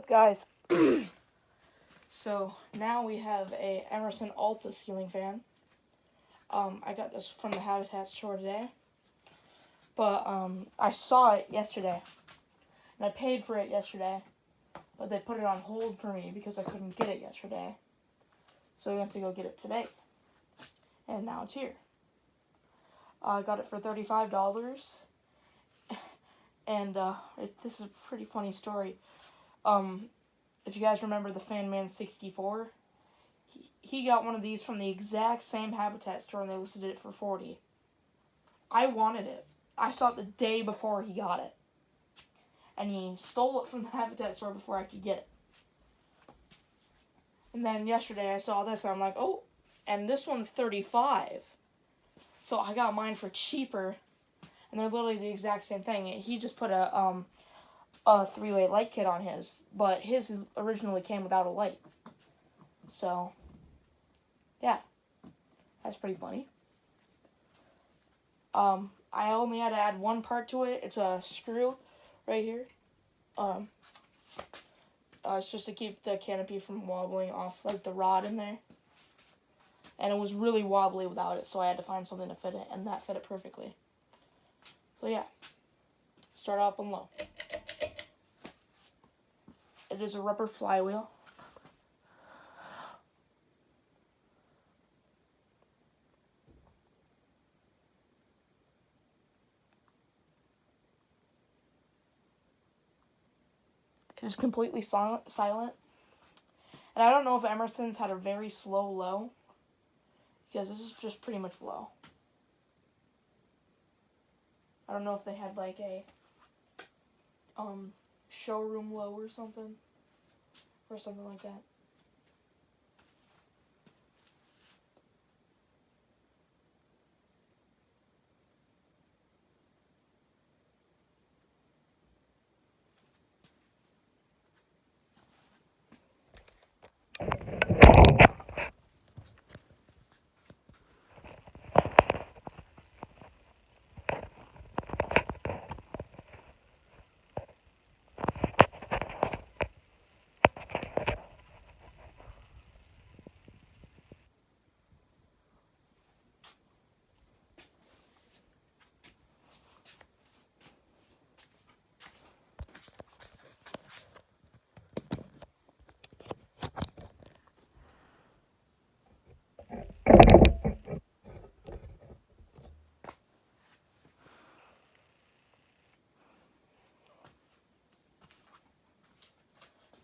up, guys? So now we have a Emerson Alta ceiling fan. I got this from the Habitat store today, but I saw it yesterday, and I paid for it yesterday, but they put it on hold for me because I couldn't get it yesterday. So we went to go get it today, and now it's here. I got it for $35, and this is a pretty funny story. If you guys remember the Fan Man 64, he got one of these from the exact same Habitat store, and they listed it for $40. I wanted it. I saw it the day before he got it, and he stole it from the Habitat store before I could get it. And then yesterday I saw this, and I'm like, oh, and this one's $35. So I got mine for cheaper, and they're literally the exact same thing. He just put a three-way light kit on his, but his originally came without a light. So, yeah, that's pretty funny. I only had to add one part to it. It's a screw right here. It's just to keep the canopy from wobbling off, like the rod in there. And it was really wobbly without it, so I had to find something to fit it, and that fit it perfectly. So yeah, start off on low. It is a rubber flywheel. It is completely silent. And I don't know if Emerson's had a very slow low, because this is just pretty much low. I don't know if they had like a showroom low or something like that.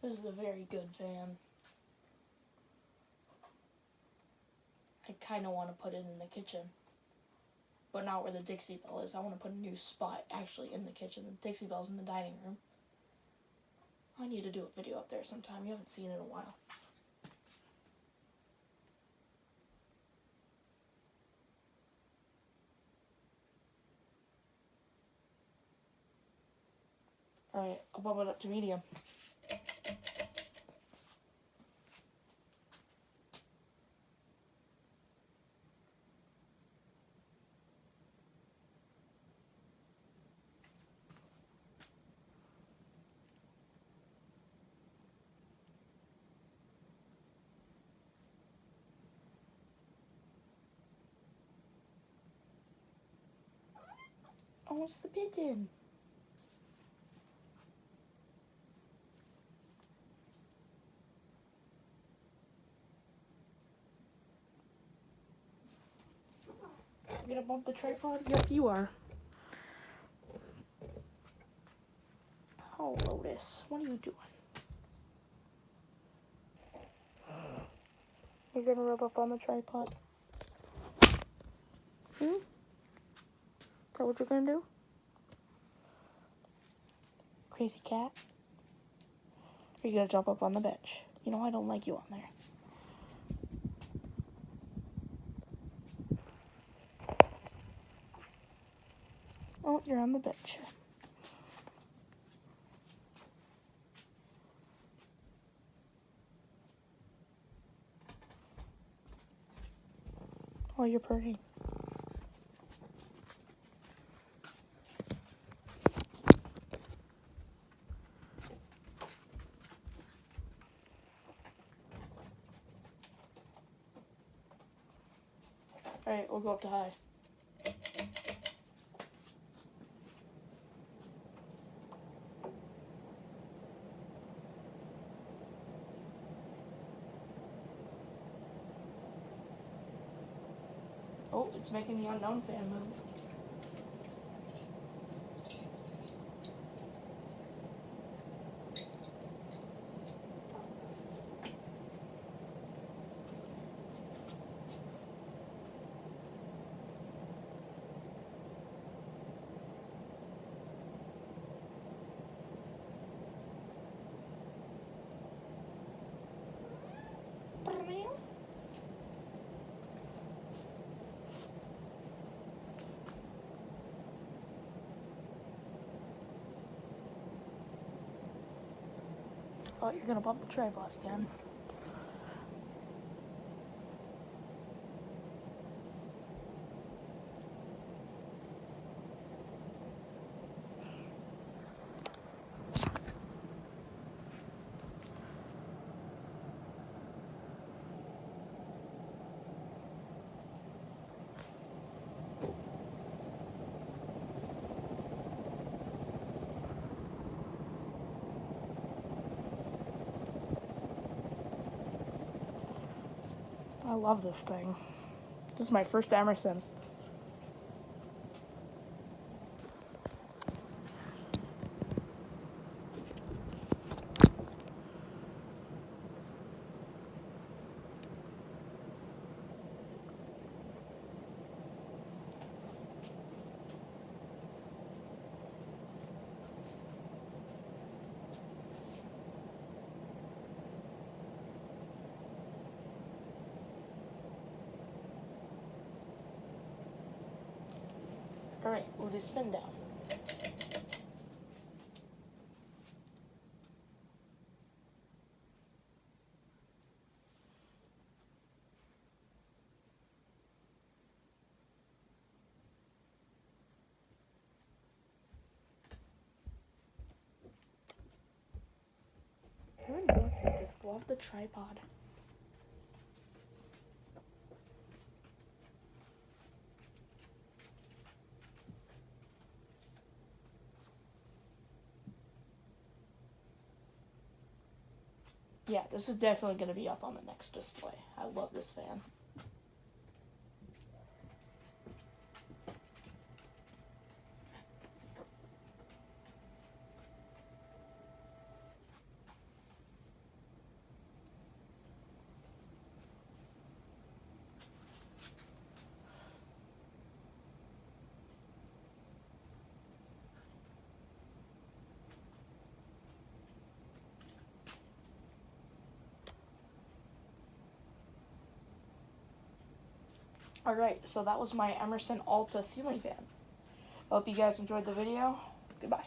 This is a very good fan. I kind of want to put it in the kitchen, but not where the Dixie Bell is. I want to put a new spot actually in the kitchen. The Dixie Bell's in the dining room. I need to do a video up there sometime. You haven't seen it in a while. Alright, I'll bump it up to medium. Oh, what's the pigeon? You gonna bump the tripod? Yep, you are. Oh, Lotus, what are you doing? You're gonna rub up on the tripod? Is that what you're gonna do? Crazy cat? Or you gonna jump up on the bench? You know I don't like you on there. Oh, you're on the bench. Oh, you're purring. Alright, we'll go up to high. Oh, it's making the unknown fan move. Oh, you're gonna bump the tripod again. I love this thing. This is my first Emerson. Alright, we'll do spin down. Just go off the tripod. Yeah, this is definitely going to be up on the next display. I love this fan. Alright, so that was my Emerson Alta ceiling fan. Hope you guys enjoyed the video. Goodbye.